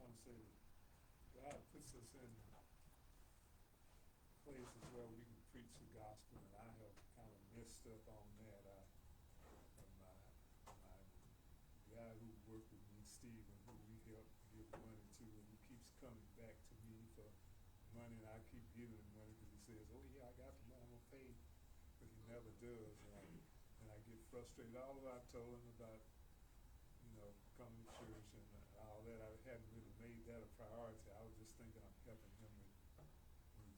want to say that God puts us in places where we can preach the gospel, and I have kind of messed up on that. My guy who worked with me, Stephen, who we help give money to, and he keeps coming back to me for money, and I keep giving him money because he says, "Oh yeah, I got the money, I'm gonna pay," but he never does, and I get frustrated. Although I told him about coming to church and all that, I hadn't really made that a priority. I was just thinking I'm helping him with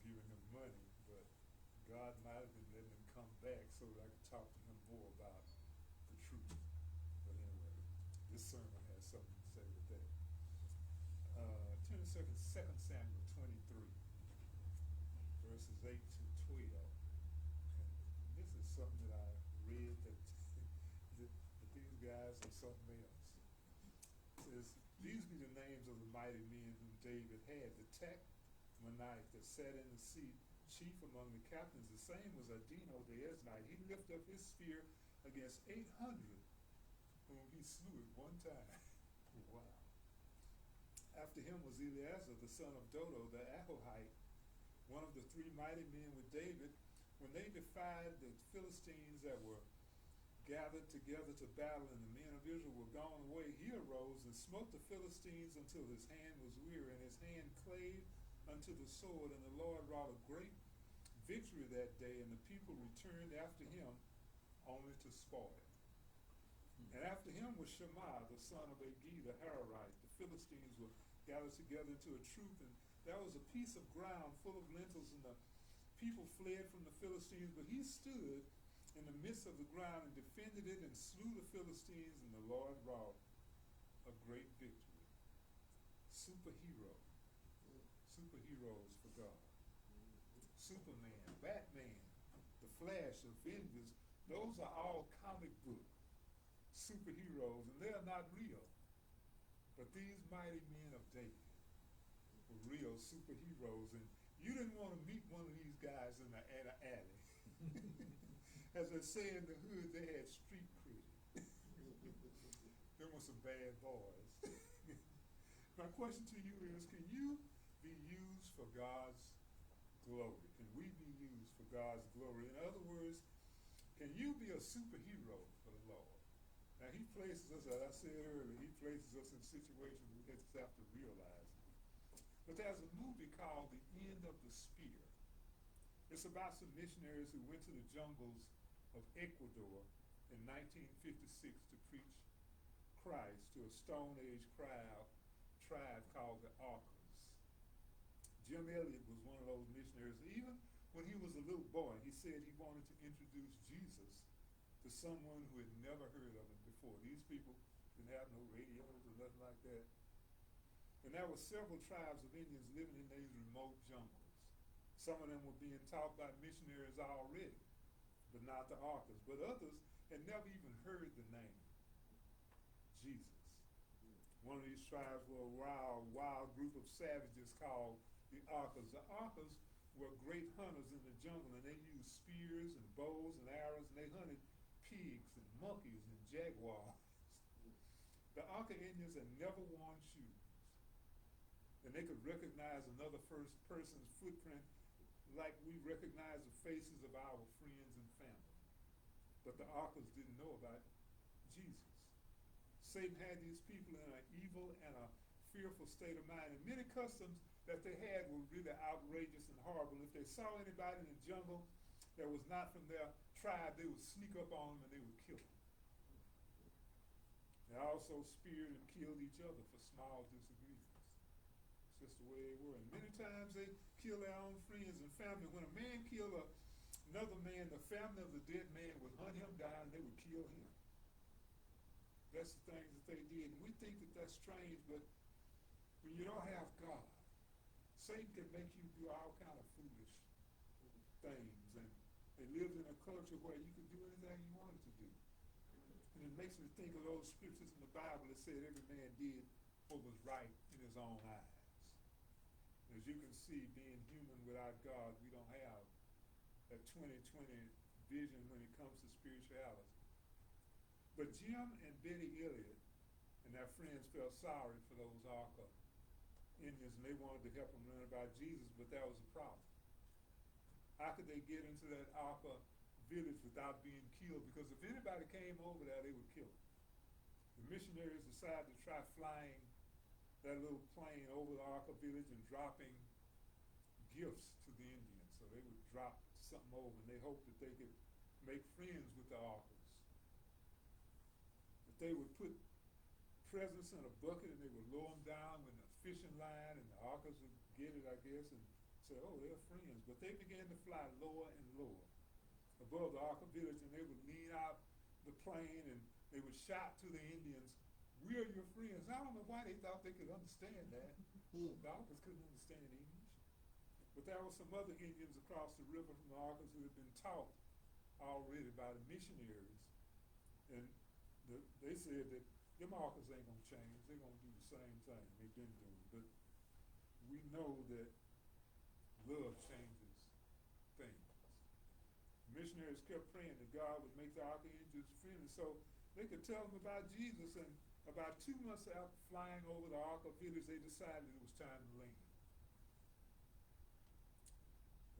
giving him money, but God might have been letting him come back so that I could talk to him more about the truth. But anyway, this sermon has something to say with that. Turn to 2 Samuel 23, verses 8 to 12. And this is something that I read that these guys are something else. It says, "These be the names of the mighty men whom David had. The Tachmonite that sat in the seat, chief among the captains, the same was Adino the Eznite. He lifted up his spear against 800, whom he slew at one time." Wow. "After him was Eleazar the son of Dodo the Ahohite, one of the three mighty men with David. When they defied the Philistines that were gathered together to battle, and the men of Israel were gone away, he arose and smote the Philistines until his hand was weary, and his hand clave unto the sword. And the Lord wrought a great victory that day, and the people returned after him only to spoil. And after him was Shammah, the son of Agee the Hararite. The Philistines were gathered together into a troop, and there was a piece of ground full of lentils, and the people fled from the Philistines, but he stood in the midst of the ground and defended it and slew the Philistines, and the Lord wrought a great victory." Superheroes for God. Superman, Batman, The Flash, Avengers, those are all comic book superheroes, and they're not real. But these mighty men of David were real superheroes, and you didn't want to meet one of these guys in the alley. As they say in the hood, they had street cred. Them were some bad boys. My question to you is, can you be used for God's glory? Can we be used for God's glory? In other words, can you be a superhero for the Lord? Now, he places us, as I said earlier, he places us in situations we just have to realize. But there's a movie called The End of the Spear. It's about some missionaries who went to the jungles of Ecuador in 1956 to preach Christ to a Stone Age tribe called the Arcas. Jim Elliot was one of those missionaries. Even when he was a little boy, he said he wanted to introduce Jesus to someone who had never heard of him before. These people didn't have no radios or nothing like that. And there were several tribes of Indians living in these remote jungles. Some of them were being taught by missionaries already, but not the Arcas. But others had never even heard the name Jesus. One of these tribes were a wild group of savages called the Arcas. The Arcas were great hunters in the jungle, and they used spears and bows and arrows, and they hunted pigs and monkeys and jaguars. The Arca Indians had never worn shoes, and they could recognize another first person's footprint like we recognize the faces of our friends and family. But the Arcas didn't know about Jesus. Satan had these people in an evil and a fearful state of mind, and many customs that they had were really outrageous and horrible. If they saw anybody in the jungle that was not from their tribe, they would sneak up on them and they would kill them. They also speared and killed each other for small disagreements. It's just the way they were. And many times they killed their own friends and family. When a man killed another man, the family of the dead man would hunt him down and they would kill him. That's the things that they did. And we think that that's strange, but when you don't have God, Satan can make you do all kind of foolish things. And they lived in a culture where you could do anything you wanted to do. And it makes me think of those scriptures in the Bible that said every man did what was right in his own eyes. As you can see, being human without God, we don't have that 20/20 vision when it comes to spirituality. But Jim and Betty Elliott and their friends felt sorry for those Arca Indians, and they wanted to help them learn about Jesus, but that was a problem. How could they get into that Arca village without being killed? Because if anybody came over there, they would kill them. The missionaries decided to try flying that little plane over the Arca village and dropping gifts to the Indians. So they would drop something over, and they hoped that they could make friends with the Arcas. That they would put presents in a bucket and they would lower them down with a fishing line, and the Arcas would get it, I guess, and say, oh, they're friends. But they began to fly lower and lower above the Arca village, and they would lean out the plane and they would shout to the Indians, we're your friends. I don't know why they thought they could understand that. The Arcas couldn't understand English. But there were some other Indians across the river from the Arcas who had been taught already by the missionaries. And they said that them Arcas ain't going to change. They're going to do the same thing they've been doing. But we know that love changes things. Missionaries kept praying that God would make the Arca Indians friendly so they could tell them about Jesus. And about 2 months after flying over the Arca village, they decided it was time to land.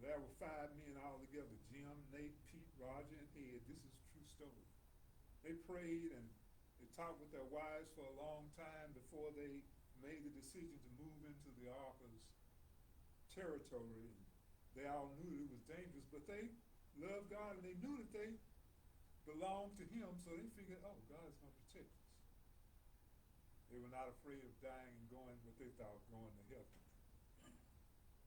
There were 5 men all together, Jim, Nate, Pete, Roger, and Ed. This is a true story. They prayed and they talked with their wives for a long time before they made the decision to move into the Arca's territory. And they all knew it was dangerous, but they loved God and they knew that they belonged to Him, so they figured, oh, God is going to protect us. They were not afraid of dying and going what they thought going to heaven.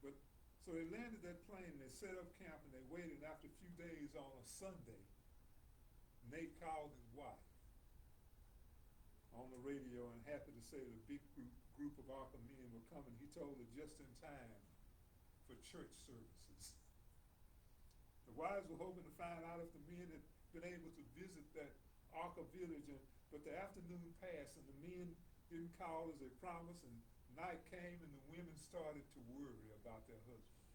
But so they landed that plane and they set up camp and they waited. And after a few days on a Sunday, Nate called his wife on the radio and happy to say that a big group of Arca men were coming. He told her just in time for church services. The wives were hoping to find out if the men had been able to visit that Arca village, but the afternoon passed and the men didn't call as they promised, and night came and the women started to worry about their husbands.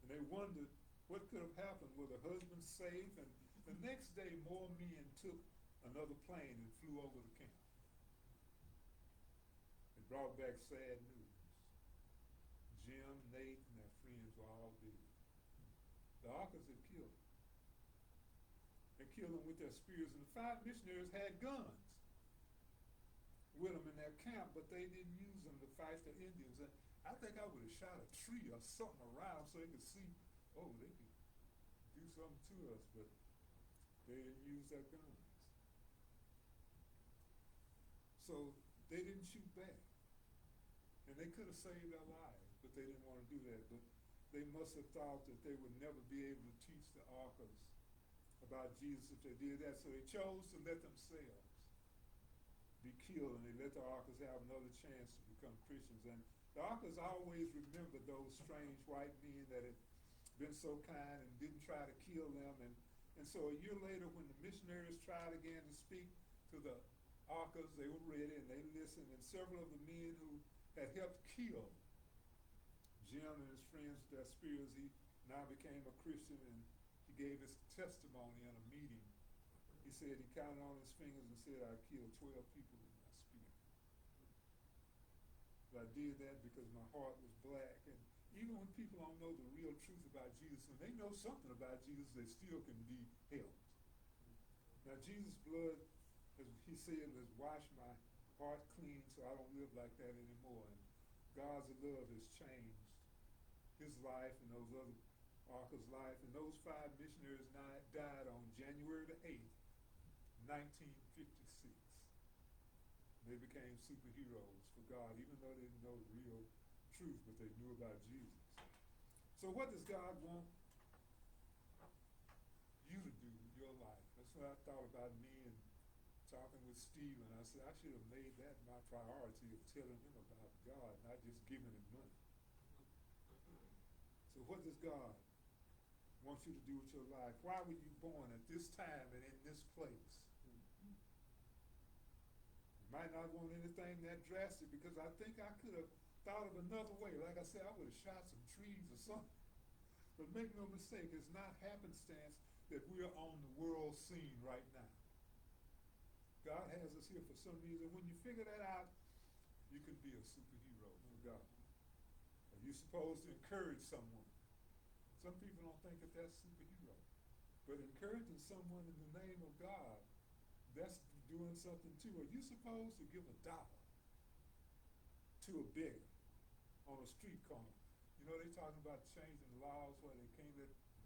And they wondered what could have happened. Were the husbands safe? And the next day, more men took another plane and flew over the camp. It brought back sad news. Jim, Nate, and their friends were all dead. The Arcas had killed them. They killed them with their spears, and the 5 missionaries had guns with them in their camp, but they didn't use them to fight the Indians. And I think I would have shot a tree or something around so they could see, oh, they could do something to us, but they didn't use their guns. So they didn't shoot back. And they could have saved their lives, but they didn't want to do that. But they must have thought that they would never be able to teach the Arcas about Jesus if they did that. So they chose to let themselves be killed, and they let the Arcas have another chance to become Christians. And the Arcas always remembered those strange white men that had been so kind and didn't try to kill them. And so a year later, when the missionaries tried again to speak to the Arcas, they were ready and they listened. And several of the men who had helped kill Jim and his friends with their spears, he now became a Christian, and he gave his testimony in a meeting. He said he counted on his fingers and said, I killed 12 people with my spear. But I did that because my heart was black. And even when people don't know the real truth about Jesus, when they know something about Jesus, they still can be helped. Now, Jesus' blood, as he said, has washed my heart clean, so I don't live like that anymore. And God's love has changed his life and those other Arca's life. And those 5 missionaries died on January the 8th, 1956. They became superheroes for God, even though they didn't know the real truth, but they knew about Jesus. So what does God want you to do in your life? That's what I thought about me and talking with Stephen. I said, I should have made that my priority of telling him about God, not just giving him money. So what does God want you to do with your life? Why were you born at this time and in this place? You might not want anything that drastic, because I think I could have thought of another way. Like I said, I would have shot some trees or something. But make no mistake, it's not happenstance that we're on the world scene right now. God has us here for some reason. When you figure that out, you can be a superhero for God. Are you supposed to encourage someone? Some people don't think that that's superhero. But encouraging someone in the name of God, that's doing something too. Are you supposed to give $1 to a beggar on a street corner? You know, they're talking about changing the laws where they can't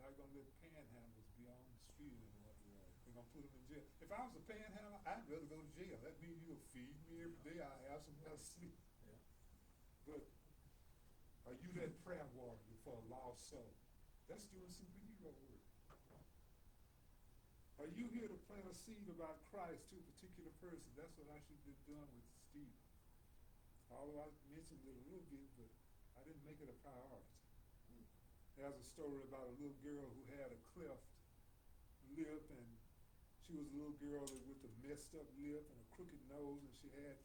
not gonna let panhandlers be on the street anymore. They're gonna put them in jail. If I was a panhandler, I'd rather go to jail. That means you'll feed me every day. I'll have somewhere to sleep. Yeah. But are you that prayer warrior for a lost soul? That's doing superhero work. Are you here to plant a seed about Christ to a particular person? That's what I should have been doing with Steve. Although I mentioned it a little bit, but I didn't make it a priority. There's a story about a little girl who had a cleft lip, and she was a little girl with a messed up lip and a crooked nose, and she had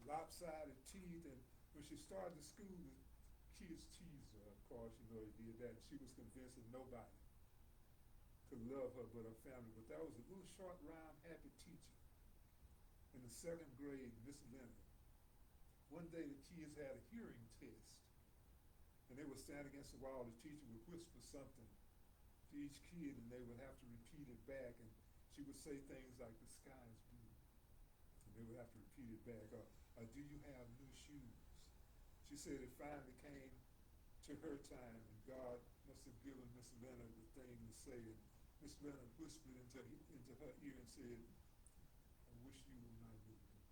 lopsided teeth, and when she started to school, the kids teased her. Of course, you know they did that, and she was convinced that nobody could love her but her family. But there was a little short, round, happy teacher in the 2nd grade, Miss Leonard. One day the kids had a hearing test, and they would stand against the wall. The teacher would whisper something to each kid, and they would have to repeat it back, and she would say things like, "The sky is blue," and they would have to repeat it back, or "Do you have new shoes?" She said it finally came to her time, and God must have given Miss Leonard the thing to say, and Miss Leonard whispered into her ear and said, "I wish you were my little girl."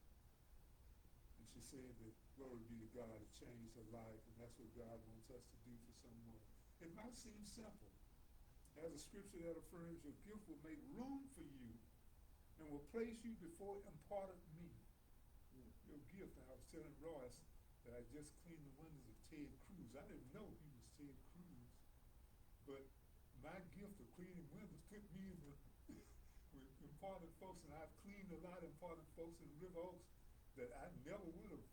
And she said that glory be to God, it changed her life, and that's what God wants us to do for someone. It might seem simple. There's a scripture that affirms your gift will make room for you and will place you before important me. Your gift, and I was telling Royce that I just cleaned the windows of Ted Cruz. I didn't know he was Ted Cruz, but my gift of cleaning windows put me in with important folks, and I've cleaned a lot of important folks in River Oaks that I never would have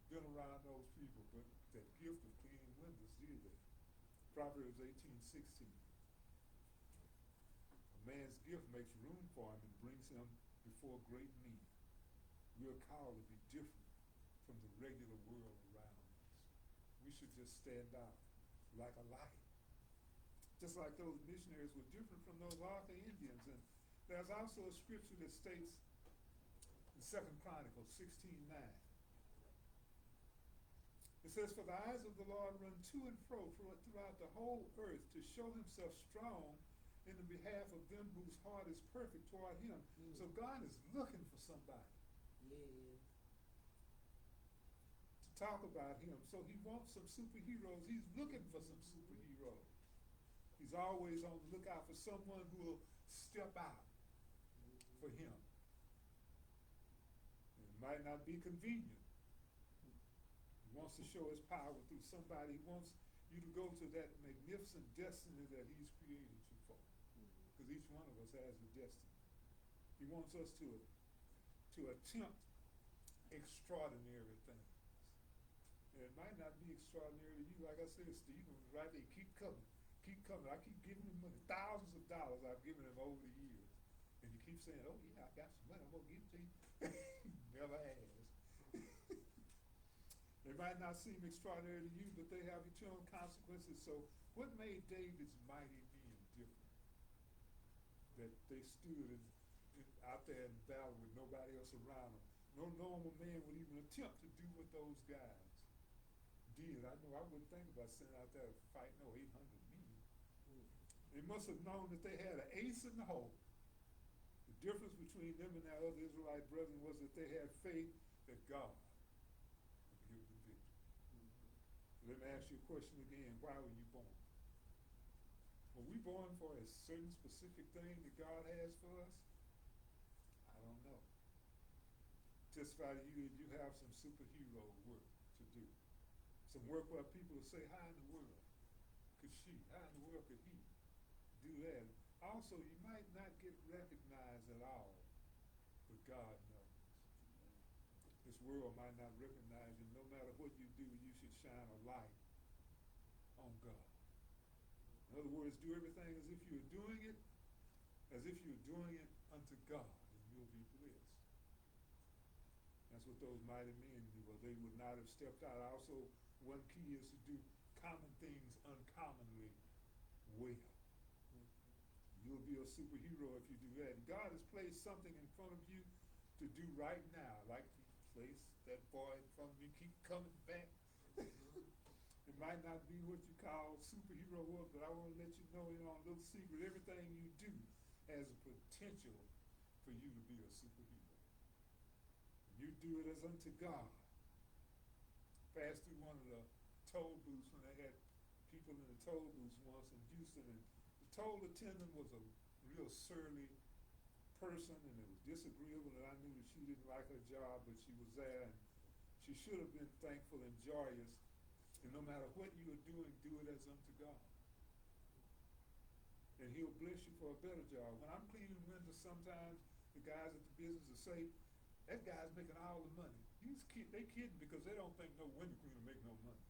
been around those people, but that gift of cleaning windows did that. Proverbs 18:16. A man's gift makes room for him and brings him before great men. We are called to be different from the regular world around us. We should just stand out like a light. Just like those missionaries were different from those Arthur Indians. And there's also a scripture that states in 2 Chronicles 16:9. It says, "For the eyes of the Lord run to and fro throughout the whole earth to show himself strong in the behalf of them whose heart is perfect toward him." So God is looking for somebody to talk about him. So he wants some superheroes. He's looking for some superheroes. He's always on the lookout for someone who will step out for him. And it might not be convenient. He wants to show his power through somebody. He wants you to go to that magnificent destiny that he's created you for. Because each one of us has a destiny. He wants us to attempt extraordinary things. And it might not be extraordinary to you. Like I said, Stephen was right there. Keep coming. Keep coming. I keep giving him money. Thousands of dollars I've given him over the years. And you keep saying, "Oh yeah, I got some money, I'm gonna give it to you." Never has. They might not seem extraordinary to you, but they have eternal consequences. So what made David's mighty men different? That they stood out there in battle with nobody else around them. No normal man would even attempt to do what those guys did. I know I wouldn't think about sitting out there fighting 800 men. They must have known that they had an ace in the hole. The difference between them and their other Israelite brethren was that they had faith that God would give them victory. Let me ask you a question again. Why were you born? Were we born for a certain specific thing that God has for us? I don't know. Testify to you that you have some superhero work to do. Some work where people will say, "How in the world could she? How in the world could he do that?" Also, you might not get recognized at all, but God knows. This world might not recognize you. No matter what you do, you should shine a light on God. In other words, do everything as if you're doing it unto God, and you'll be blessed. That's what those mighty men do, or they would not have stepped out. Also, one key is to do common things uncommonly well. You'll be a superhero if you do that. And God has placed something in front of you to do right now, like He placed that boy in front of me, keep coming back. It might not be what you call superhero work, but I want to let you know, a little secret, everything you do has a potential for you to be a superhero. You do it as unto God. Passed through one of the toll booths when they had people in the toll booths once in Houston, and the toll attendant was a real surly person, and it was disagreeable, and I knew that she didn't like her job, but she was there, and she should have been thankful and joyous. And no matter what you are doing, do it as unto God. And He'll bless you for a better job. When I'm cleaning windows, sometimes the guys at the business will say, that guy's making all the money. They kidding because they don't think no window cleaner make no money.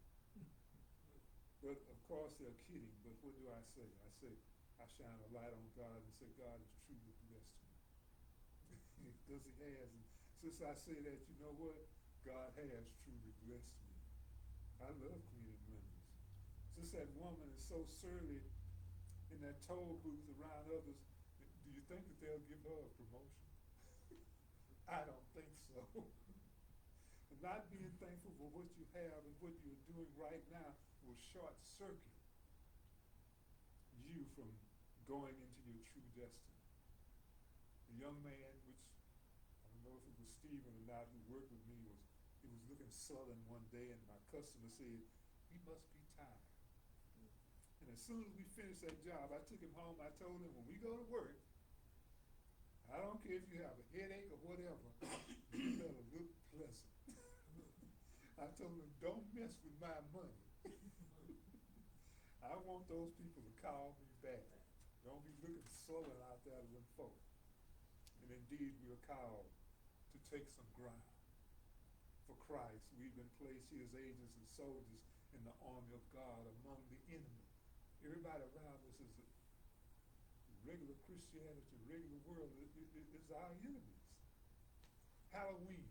But of course they're kidding. But what do I say? I say, I shine a light on God and say, God has truly blessed me. Because He has. And since I say that, you know what? God has truly blessed me. I love cleaning windows. Since that woman is so surly in that toll booth around others, do you think that they'll give her a promotion? I don't think so. And not being thankful for what you have and what you're doing right now will short circuit you from going into your true destiny. The young man, which I don't know if it was Stephen or not, who worked with me, he was looking sullen one day, and my customer said, he must be tired. And as soon as we finished that job, I took him home. I told him, when we go to work, I don't care if you have a headache or whatever, you better look pleasant. I told him, don't mess with my money. I want those people to call me back. Don't be looking sullen out there to them folk. And indeed, we are called to take some ground for Christ. We've been placed here as agents and soldiers in the army of God among the enemy. Everybody around us is regular Christianity, regular world is our enemies. Halloween,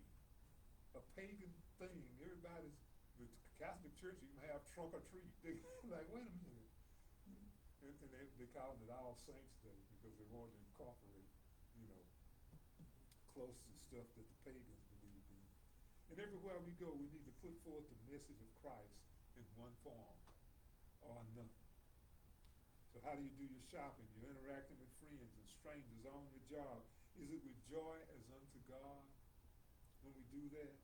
a pagan thing. Everybody's, the Catholic Church even have trunk or treat. They're like, wait a minute. And they call it All Saints Day because they want to incorporate, close to stuff that the pagans believe in. And everywhere we go, we need to put forth the message of Christ in one form or another. So how do you do your shopping? You're interacting with friends and strangers on your job. Is it with joy as unto God when we do that?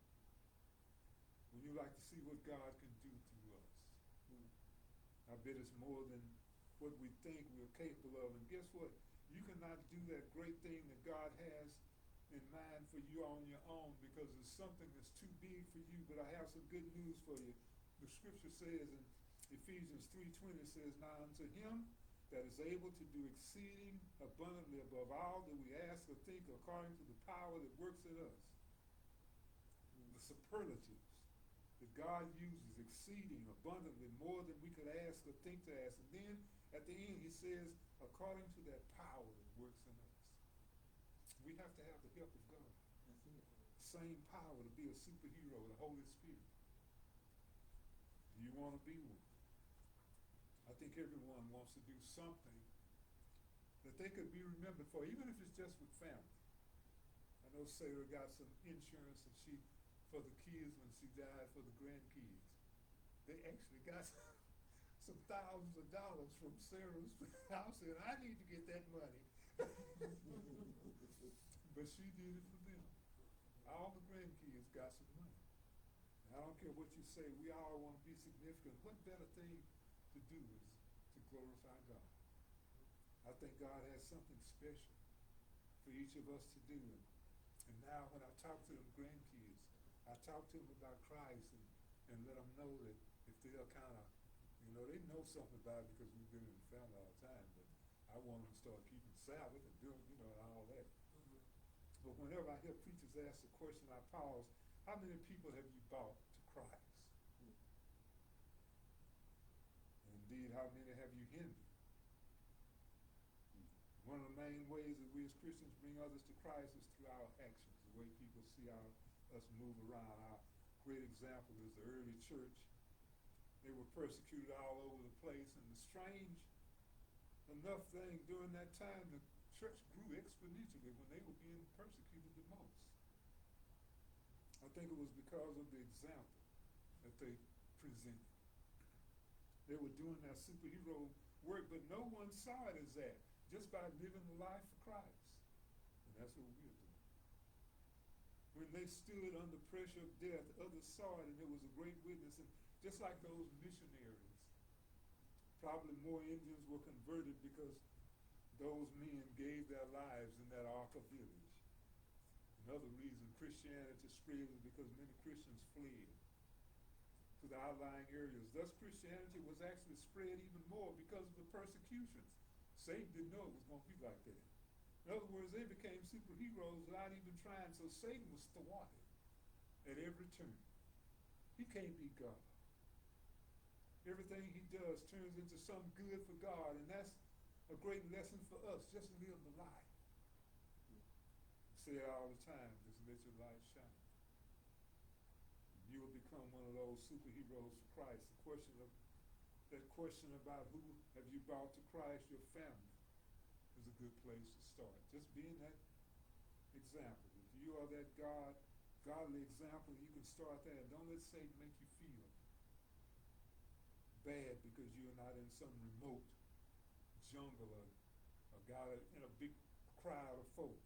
When you like to see what God can do through us. I bet it's more than what we think we're capable of. And guess what? You cannot do that great thing that God has in mind for you on your own because it's something that's too big for you. But I have some good news for you. The scripture says in Ephesians 3:20 says, now unto Him that is able to do exceeding abundantly above all that we ask or think according to the power that works in us. The superlatives that God uses, exceeding abundantly, more than we could ask or think to ask. And then at the end He says, according to that power that works in us. We have to have the help of God. Same power to be a superhero, the Holy Spirit. Do you want to be one? I think everyone wants to do something that they could be remembered for, even if it's just with family. I know Sarah got some insurance and for the kids when she died, for the grandkids. They actually got some thousands of dollars from Sarah's house, and I need to get that money. But she did it for them. All the grandkids got some money. I don't care what you say, we all want to be significant. What better thing to do is to glorify God? I think God has something special for each of us to do. And now when I talk to them grandkids, I talk to them about Christ and let them know that if they'll kind of, they know something about it because we've been in the family all the time, but I want them to start keeping Sabbath and doing, and all that. Mm-hmm. But whenever I hear preachers ask the question, I pause, how many people have you brought to Christ? Mm-hmm. Indeed, how many have you hindered? Mm-hmm. One of the main ways that we as Christians bring others to Christ is through our actions, the way people see our us move around. Our great example is the early church. They were persecuted all over the place, and the strange enough thing during that time, the church grew exponentially when they were being persecuted the most. I think it was because of the example that they presented. They were doing their superhero work, but no one saw it as that, just by living the life for Christ. And that's what we're doing. When they stood under pressure of death, others saw it, and it was a great witness. And just like those missionaries, probably more Indians were converted because those men gave their lives in that Arca village. Another reason Christianity spread is because many Christians fled to the outlying areas. Thus, Christianity was actually spread even more because of the persecutions. Satan didn't know it was going to be like that. In other words, they became superheroes without even trying, so Satan was thwarted at every turn. He can't be God. Everything he does turns into something good for God, and that's a great lesson for us. Just live the life. I say it all the time, just let your light shine. You will become one of those superheroes for Christ. That question about who have you brought to Christ, your family, is a good place to start. Just being that example. If you are that godly example, you can start there. Don't let Satan make you feel bad because you're not in some remote jungle or got in a big crowd of folk.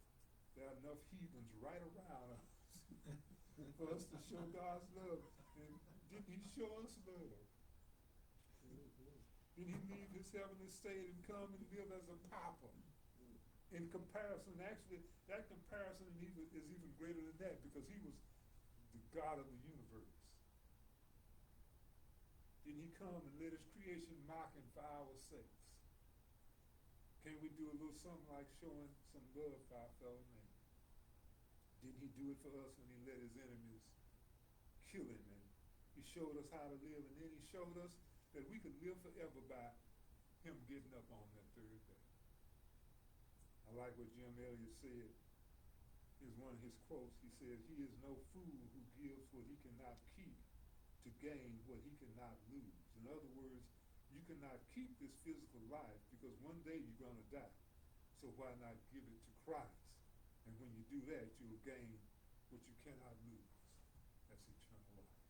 There are enough heathens right around us for us to show God's love. And didn't he show us love? Didn't he leave his heavenly state and come and live as a papa? In comparison, actually, that comparison is even greater than that, because he was the God of the universe. Didn't he come and let his creation mock him for our sakes? Can we do a little something like showing some love for our fellow man? Didn't he do it for us when he let his enemies kill him? And he showed us how to live, and then he showed us that we could live forever by him getting up on that third day. I like what Jim Elliot said. Here's one of his quotes. He said, "He is no fool who gives what he cannot keep to gain what he cannot lose." In other words, you cannot keep this physical life because one day you're going to die. So why not give it to Christ? And when you do that, you'll gain what you cannot lose. That's eternal life.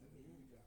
Hallelujah.